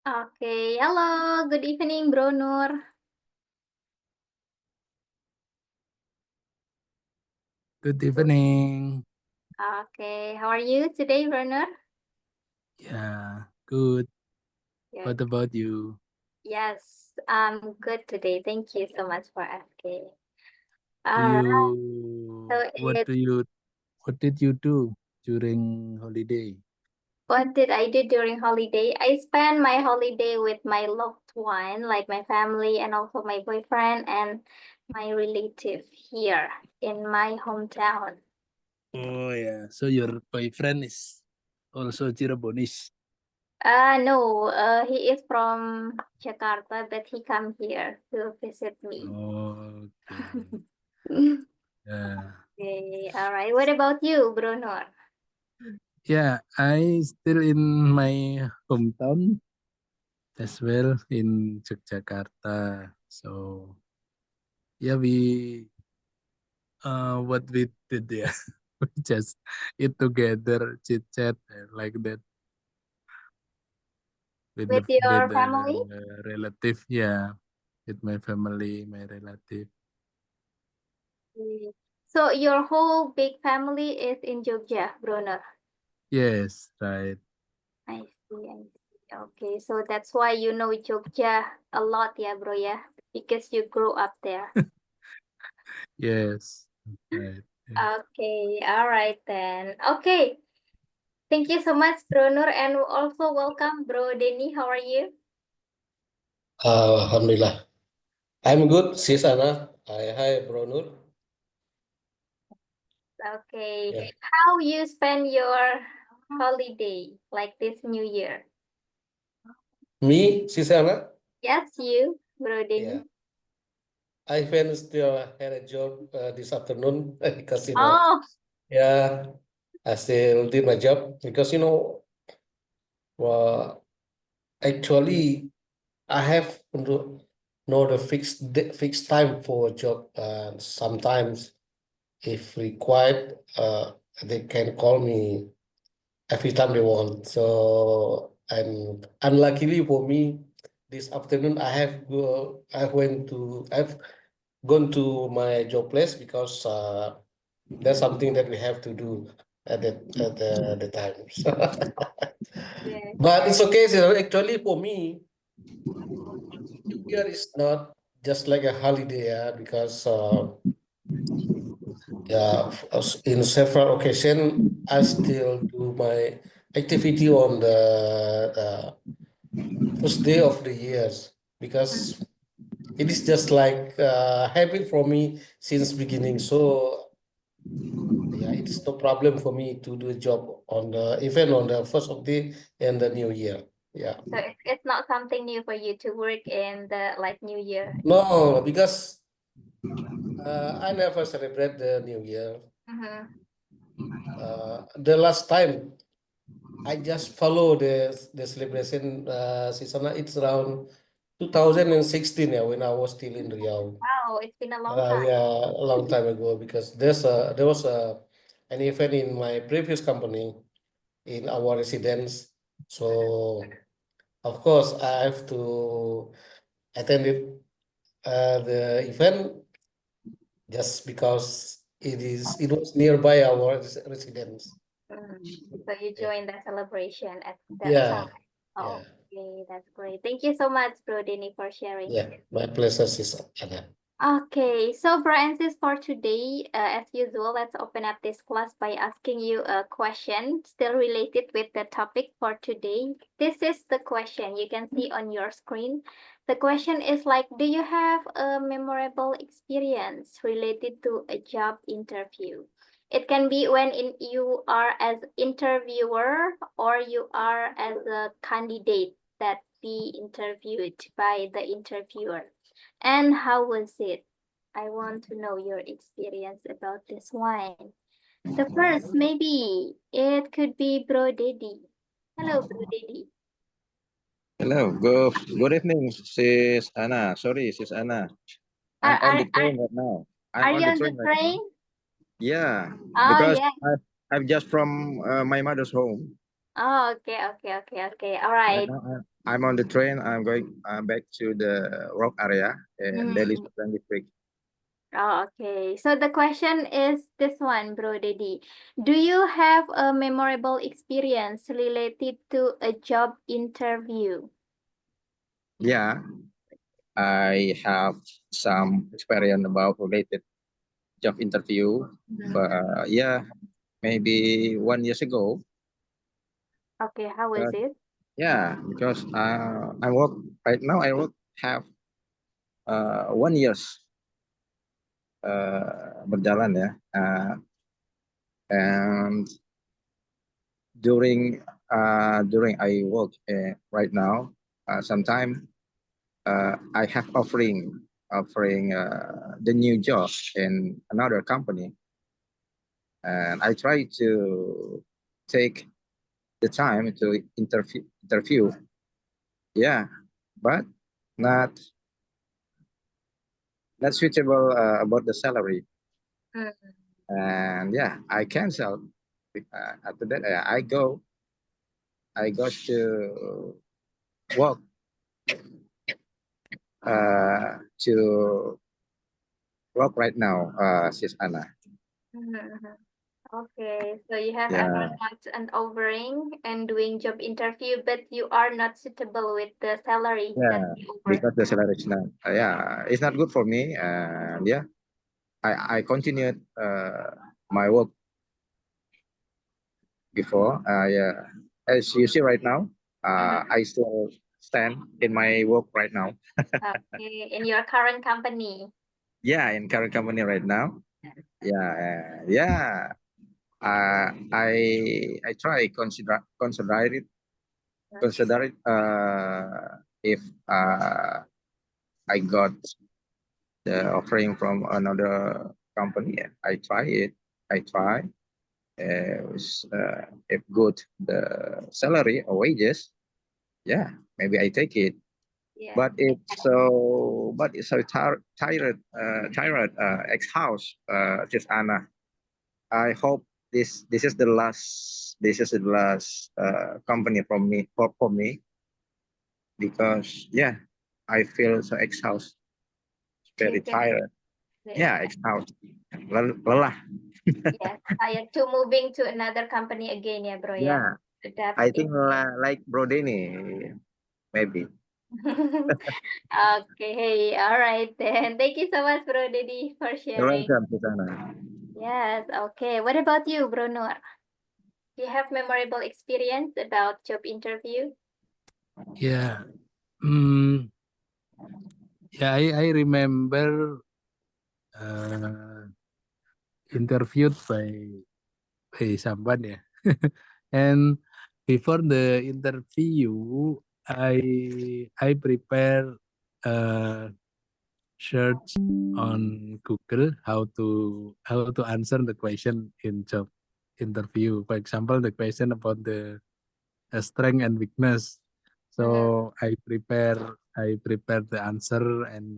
Oke, halo, good evening, Bro Nur. Good evening. Okay, how are you today, Bro Nur? Yeah, good. Good. What about you? Yes, I'm good today. Thank you so much for asking. All right, so You it, what did you do during holiday? what did I do during holiday? I spent my holiday with my loved one, like my family and also my boyfriend and my relative here in my hometown. Oh yeah, so your boyfriend is also Cirebonese. No, he is from Jakarta, but he come here to visit me. Okay. Yeah. Okay, all right. What about you, Bruno? Yeah, I still in my hometown as well in Yogyakarta. So yeah, what we did, yeah, we just eat together, chit chat like that with With with your the family? relative, yeah, with my family, my relative. Mm. So your whole big family is in Jogja, Bruno. Yes, right. I see, I see. Okay, so that's why you know Jogja a lot, yeah, bro, yeah, because you grew up there. Yes, right. Yeah. Okay, all right then. Okay, thank you so much, Bruno, and also welcome, bro Denny. How are you? Alhamdulillah. I'm good, Sis Anna. Hi, Bro Nur. Okay, Yeah. how you spend your holiday like this New Year? Me, Sis Anna. Yes, you, bro Denny. Yeah. I finished had a job this afternoon because Oh, yeah, I still did my job because well, actually I have no the fixed time for a job. Sometimes if required, they can call me every time they want. So, and unluckily for me, this afternoon I've gone to my job place because there's something that we have to do at the time. yes, But it's okay. So actually, for me, New Year is not just like a holiday, because yeah, in several occasions, I still do my activity on the first day of the years because it is just like habit for me since beginning. So yeah, it is no problem for me to do a job on the even on the first of the and the new year. Yeah. so it's not something new for you to work in the like New Year. No, because I never celebrate the new year. Mm-hmm. The last time I just follow the celebration season. It's around 2016, yeah, when I was still in Riau. Wow, it's been a long time. Yeah, a long time ago because there was an event in my previous company in our residence. So of course I have to attend the event just because it was nearby our residence. So you Yeah, joined the celebration at that time. yeah, yeah, Okay, that's great. Thank you so much, bro Denny, for sharing. yeah. My pleasure, Sis Anna. Okay, so Francis, for today, as usual, let's open up this class by asking you a question still related with the topic for today. This is the question you can see on your screen. The question is like, do you have a memorable experience related to a job interview? It can be when you are as interviewer or you are as a candidate that be interviewed by the interviewer. And how was it? I want to know your experience about this one. The first, maybe it could be Bro Daddy. Hello, Bro Daddy. Hello, good evening, Sis Anna. Sorry, Sis Anna. Are I'm on are the are, train right now. I'm are on you the on the train right now. train? Yeah, Oh because yeah. I'm just from my mother's home. Oh, okay, all Right right. now, I'm on the train. I'm going back to the Rock area in Delhi, Mm. Serdang district. Oh, okay. So the question is this one, Bro Dedi. Do you have a memorable experience related to a job interview? Yeah, I have some experience about related job interview. Mhm. But yeah, maybe 1 year ago. Okay, how was But it? yeah, because I work right now. I work have 1 years berjalan ya. And during I work right now, sometime I have offering the new job in another company, and I try to take the time to interview. Yeah, but not suitable about the salary. Mm. And yeah, I cancel. After that, I go to work to work right now, Sis Anna. Mhm. Okay, so you have ever Yeah, got an offering and doing job interview, but you are not suitable with the salary that yeah, you offer. because the salary is not, yeah, it's not good for me. And yeah, I continued my work before. Yeah, as you see right now, Mhm. I still stand in my work right now. Okay, in your current company. Yeah, in current company right now. Yeah, yeah. I try consider it if I got the offering from another company. Yeah, I try it. I try. If good the salary or wages, yeah, maybe I take it. Yeah. But it's so tired ex house, just Anna. I hope this is the last company from me for me, because yeah, I feel so exhausted, You very can, tired. yeah, Yeah, exhausted. Lelah. yeah, tired to moving to another company again, yeah, bro, yeah. Yeah, Adapt I in. think like Bro Denny, maybe. Okay, all right then. Thank you so much, Bro Dedi, for You're sharing. welcome, Susanna. Yes, okay. What about you, Bro Noor? Do you have memorable experience about job interview? Yeah. Mm, yeah, I remember interviewed by someone, yeah. And before the interview, I prepare search on Google how to answer the question in job interview. For example, the question about the strength and weakness. Mhm. So I prepare the answer and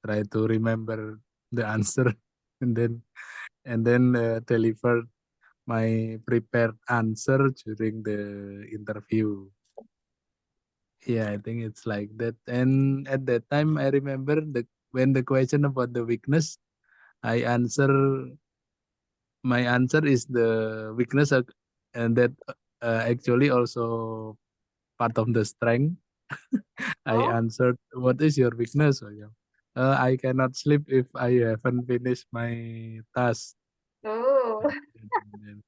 try to remember the answer and then deliver my prepared answer during the interview. Yeah, I think it's like that. And at that time, I remember when the question about the weakness, I answer my answer is the weakness, and that actually also part of the strength. I Oh, answered, "What is your weakness?" Oh, yeah. I cannot sleep if I haven't finished my task. oh, And then-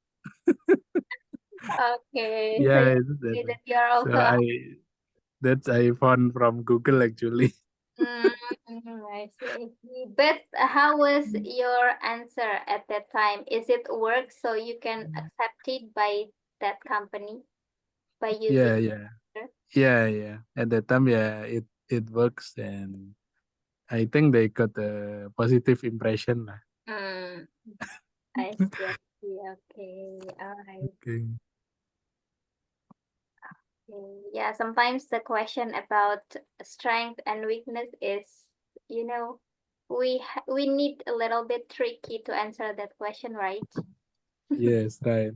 okay. So yeah, you it's say that. that you're So also. I found from Google actually. Mm, I see, I see. But how was your answer at that time? Is it work so you can accept it by that company by Yeah, using yeah, it? yeah. At that time, yeah, it works, and I think they got a positive impression lah. Mm, I see, I see. Okay, all right. Okay. Okay. Yeah, sometimes the question about strength and weakness is, we need a little bit tricky to answer that question, right? Yes, right.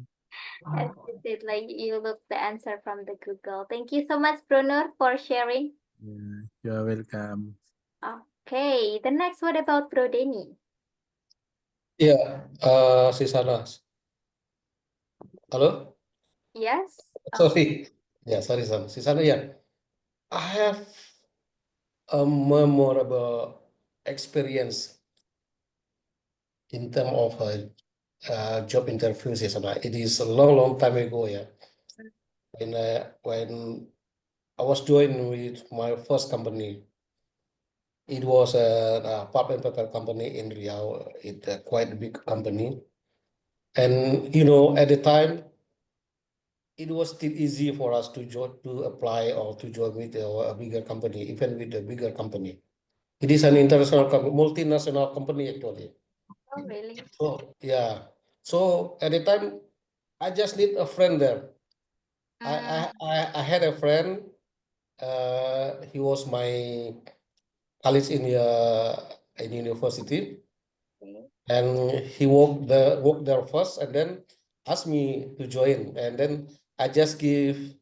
As you said, like you look the answer from the Google. Thank you so much, Bruno, for sharing. Yeah, you are welcome. Okay, the next what about Bro Denny? Yeah, Sisana. Halo? Yes. Sorry. Yeah, sorry, Sisana. Yeah, I have a memorable experience in terms of job interviews, Sisana. It is a long, long time ago. Yeah, when I was joined with my first company. It was a pulp and paper company in Riau. It's quite a big company. And, at the time, it was still easy for us to join, to apply or to join with a bigger company, even with a bigger company. It is an international company, multinational company actually. Oh, really? So, yeah. So at the time, I just need a friend there. I had a friend. He was my college in university. Okay. And he worked there first and then asked me to join, and then I just gave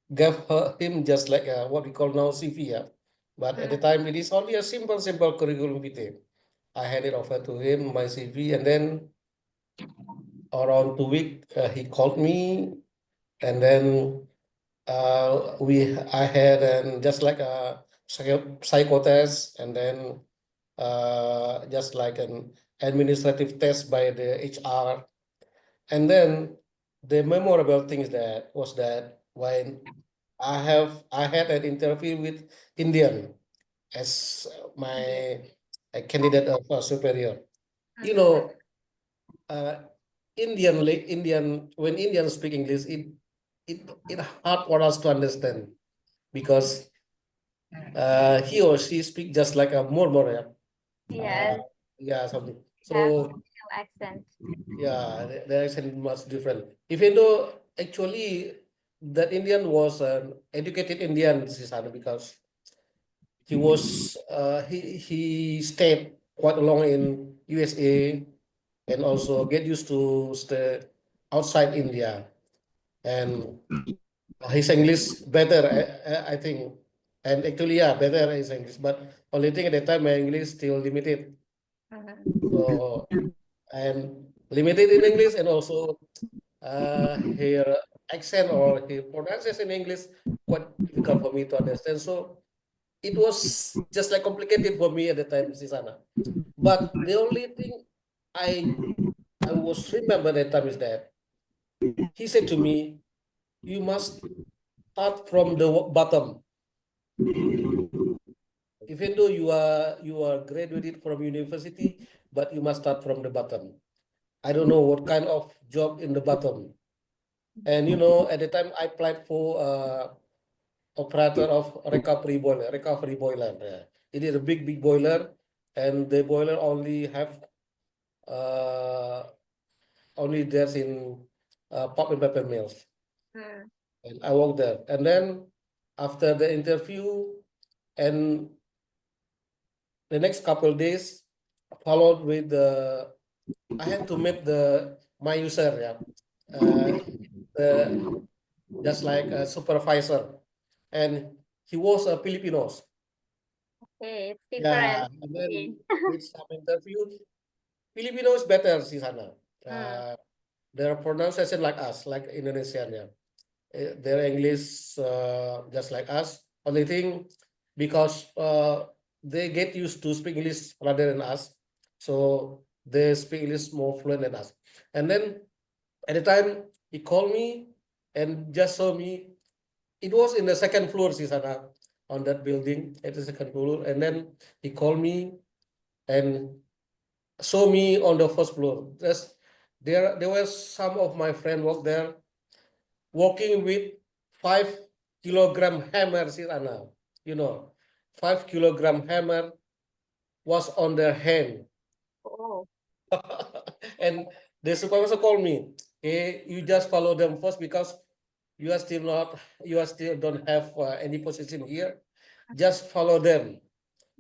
him just like what we call now CV, yeah. But at the time it is only a simple curriculum vitae. I handed over to him my CV, and then around 2 weeks he called me, and then I had just like a psycho test, and then just like an administrative test by the HR. And then the memorable thing is that was that when I had an interview with Indian as my candidate of superior. You know, uh, Indian when Indians speak English, it hard for us to understand because he or she speak just like a murmur, yeah. Yes, Yeah, something. have So no accent. yeah, the accent much different. Even though actually that Indian was an educated Indian, Sisana, because he stayed quite long in USA and also get used to stay outside India, and his English better, I think. And actually, yeah, better his English. But only thing at the time, my English still limited. So and limited in English, and also her accent or her pronunciation in English quite difficult for me to understand. So it was just like complicated for me at the time, Sisana. But the only thing I I was remember that time is that he said to me, "You must start from the bottom. Even though you are graduated from university, but you must start from the bottom. I don't know what kind of job in the bottom." And at the time I applied for operator of recovery boiler. Yeah. It is a big boiler, and the boiler only have only there's in pulp and paper mills. And I worked there. And then after the interview and the next couple of days, followed with I had to meet my user, yeah. The just like a supervisor, and he was a Filipino. Okay, it's Yeah, different. and then with some interview, Filipino is better, Sisana. Their pronunciation like us, like Indonesian, yeah. Their English just like us. Only thing, because they get used to speak English rather than us, so they speak English more fluent than us. And then at the time he called me and just saw me. It was in the second floor, Sisana, on that building at the second floor. And then he called me and saw me on the first floor. There was some of my friend work there, walking with 5 kilogram hammer, Sisana. 5 kilogram hammer was on their hand. Oh, And the supervisor called me. Hey, you just follow them first because you are still don't have any position here. Just follow them.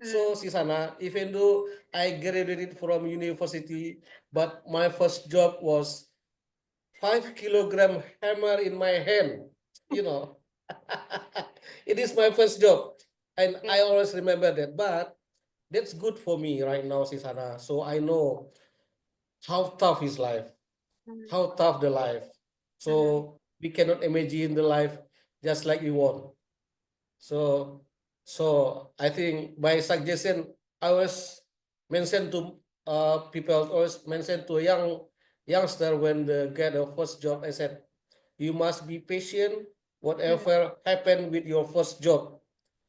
So Sisana, even though I graduated from university, but my first job was 5 kilogram hammer in my hand, you know. It is my first job, and I always remember that. But that's good for me right now, Sisana. So I know how tough is life, how tough the life. So we cannot imagine the life just like we want. So, so I think my suggestion, I always mention to people, always mention to a youngster when they get a first job. I said, you must be patient, whatever happened with your first job.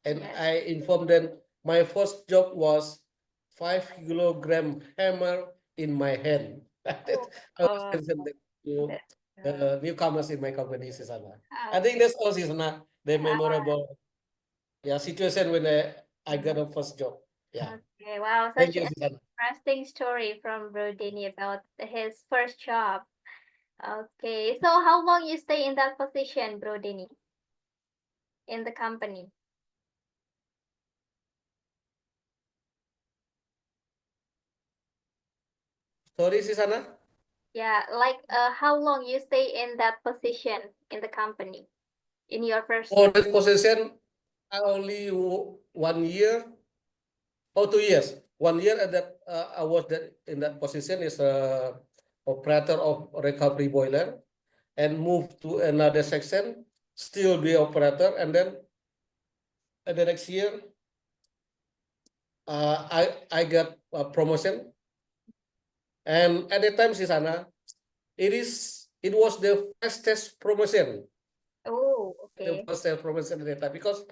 And Yes. I informed them my first job was 5 kilogram hammer in my hand. I was mentioned that to the newcomers in my company, Sisana. I think that's all, Sisana, the memorable situation when I got a first job. Yeah. Okay, wow, Thank such you, an Sisana. interesting story from Bro Denny about his first job. Okay, so how long you stay in that position, Bro Denny, in the company? Sorry, Sisana. Yeah, like how long you stay in that position in the company in your first For job? that position, I only 1 year or 2 years. 1 year at that I was that in that position is a operator of recovery boiler, and moved to another section, still be operator, and then at the next year, I got a promotion, and at the time, Sisana, it was the fastest promotion, Oh, the okay. fastest promotion at the time, because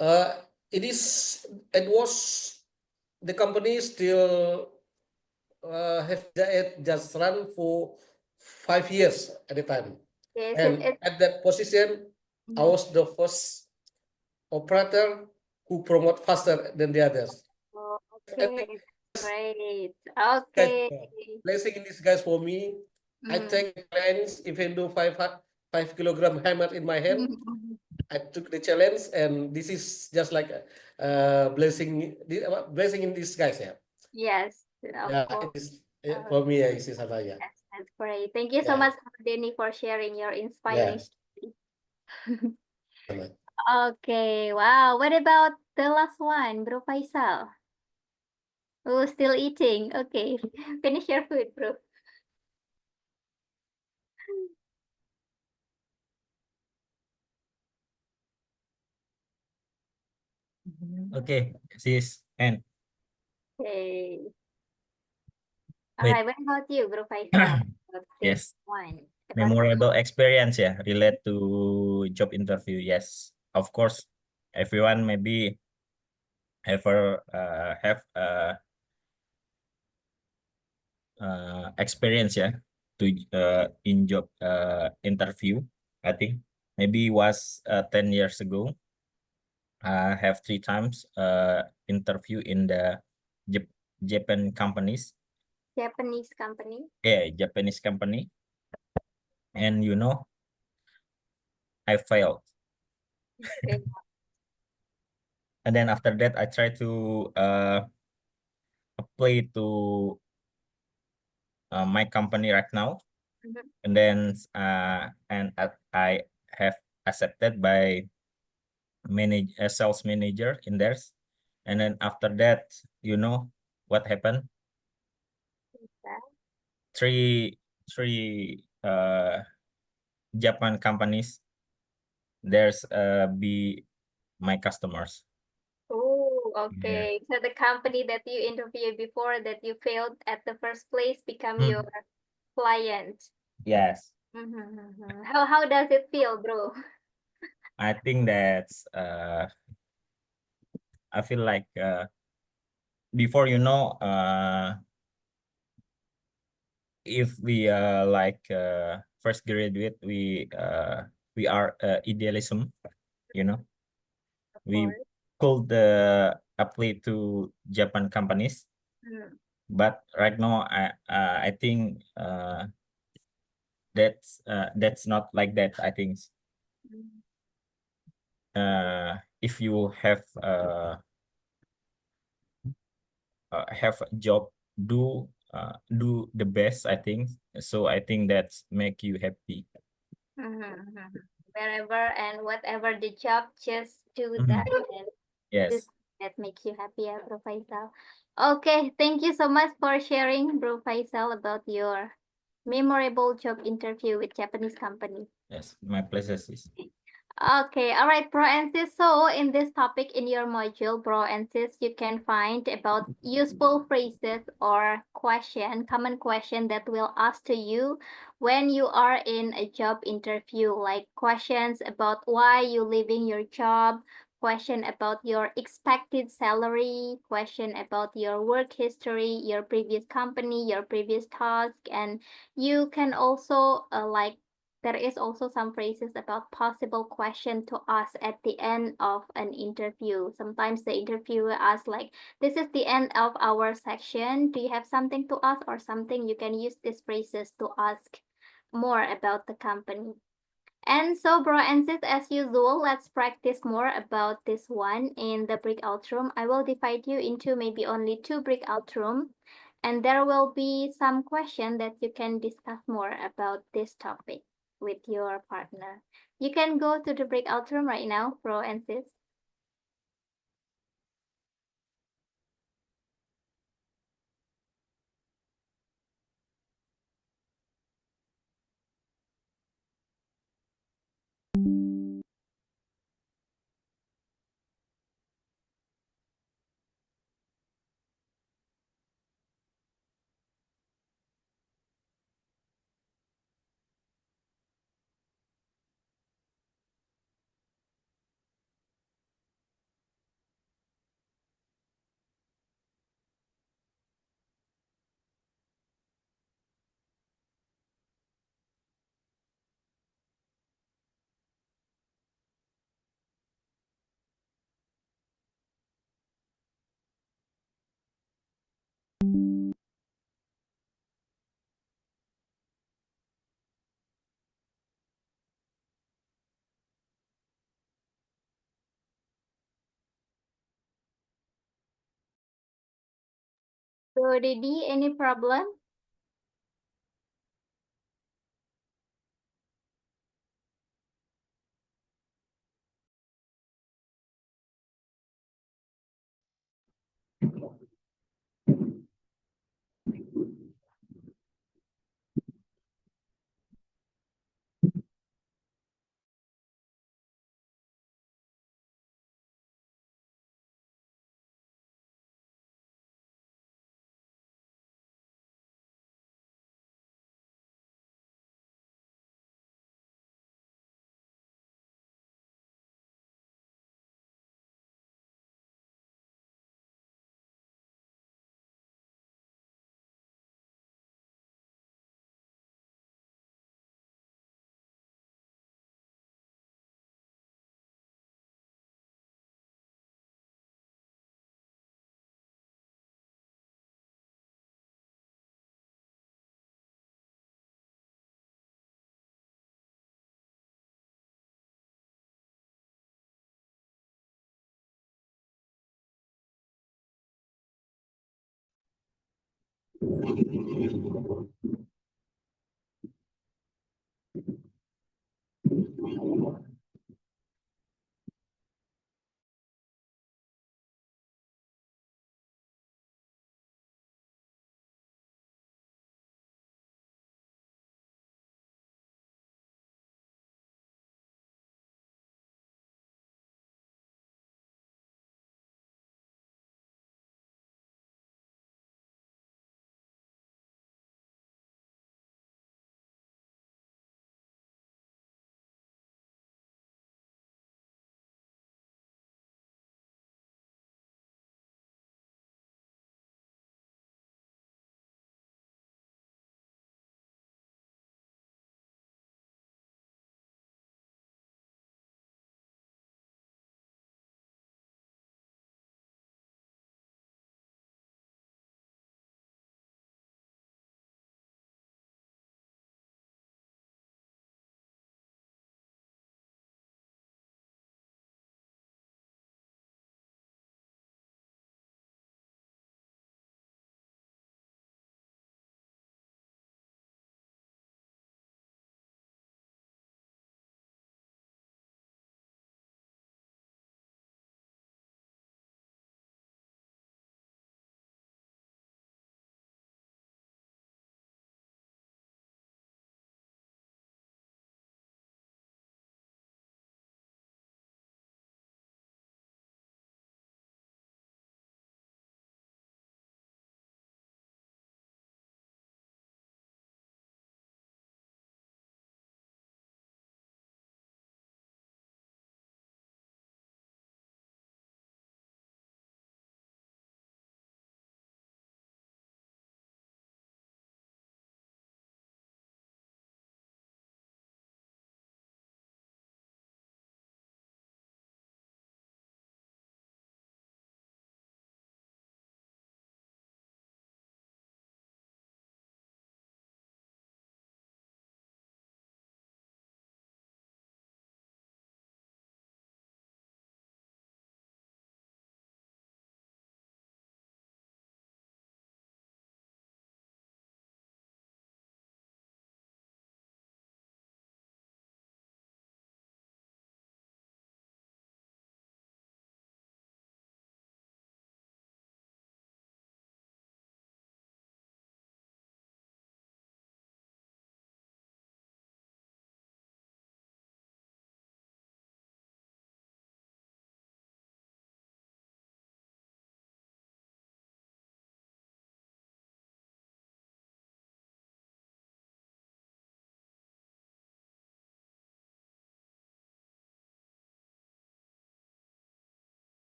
uh, it was the company still have just run for 5 years at the time, Yes, and it at that position, I was the first operator who promote faster than the others. oh, I okay, think great. guys, Okay. blessing in disguise for me. I take the challenge, even though 5 kilogram hammer in my hand. I took the challenge, and this is just like a blessing in disguise. Yeah, Yes, of yeah, course. it is for me. It is Satya. Yes, that's great. Thank you so Yeah, much, Denny, for sharing your inspiring yeah. story. Okay, wow. What about the last one, Bro Faisal? Oh, still eating. Okay, finish your food, bro. Okay, sis, and Okay. All Wait. right, what about you, Bro Faisal? About this Yes, one. memorable experience, yeah, relate to job interview. Yes, of course, everyone maybe ever have experience, yeah, to in job interview. I think maybe was 10 years ago. I have 3 times interview in the Japan companies. Japanese company. Yeah, Japanese company, and I failed. Okay. And then after that, I try to apply to my company right now, and then I have accepted by sales manager in theirs, and then after that, what happened? Three Japan companies there's be my customers. Oh, okay. So the company that you interviewed before that you failed at the first place become your client. Yes, How does it feel, bro? I think that's I feel like before if we like first graduate, we are idealism, Of we course. could apply to Japan companies, but right now I think that's not like that. I think if you have a job, do do the best, I think. So I think that's make you happy. Wherever and whatever the job, just do Mhm. that and Yes. this that makes you happy, yeah, Bro Faisal. Okay, thank you so much for sharing, Bro Faisal, about your memorable job interview with Japanese company. Yes, my pleasure, sis. Okay, all right, bro and sis. So in this topic in your module, bro and sis, you can find about useful phrases or common question that will ask to you when you are in a job interview, like questions about why you leaving your job, question about your expected salary, question about your work history, your previous company, your previous task, and you can also there is also some phrases about possible question to ask at the end of an interview. Sometimes the interviewer asks like, this is the end of our section. Do you have something to ask or something? You can use these phrases to ask more about the company. And so, bro and sis, as usual, let's practice more about this one in the breakout room. I will divide you into maybe only 2 breakout room, and there will be some question that you can discuss more about this topic with your partner. You can go to the breakout room right now, bro and sis. So, Didi, any problem?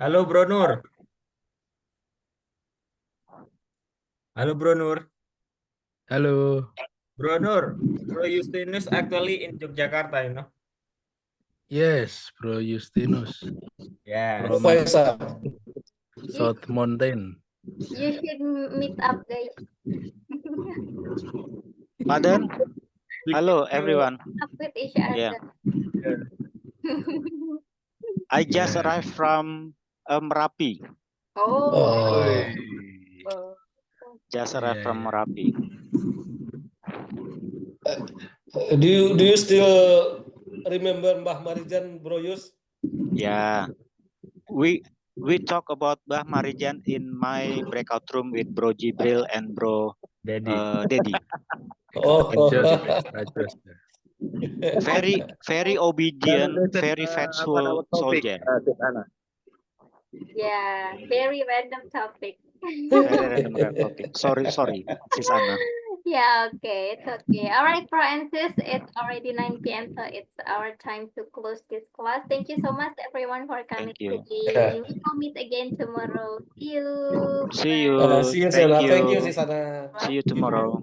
Halo Bro Nur. Halo Bro Nur. Halo. Bro Nur. Bro Justinus actually in Yogyakarta, you know. Yes, Bro Justinus Yes. from Faisal. South Mountain. You should meet up, guys. Pardon? Hello, Speaking to- everyone. Up with each Yeah. other. I just Yeah. arrived from Merapi. Oh, Oh. oh. Just arrived Yeah, from yeah. Merapi. Do you still remember Mbah Marijan, Bro Yus? Yeah. We talk about Bah Marijan in my breakout room with Bro Jibril and Bro Daddy. Dedi. Oh. Rajos. Very obedient, very faithful soldier. Yeah, very random topic. Very random topic. Sorry, Sis Anna. Yeah, okay, it's okay. All right, bro and sis, it's already 9 p.m., so it's our time to close this class. Thank you so much, everyone, for coming Thank you. today. We will meet again tomorrow. See you. See you. See you, Thank Sana. Thank you, you. Sis Ana. See you tomorrow.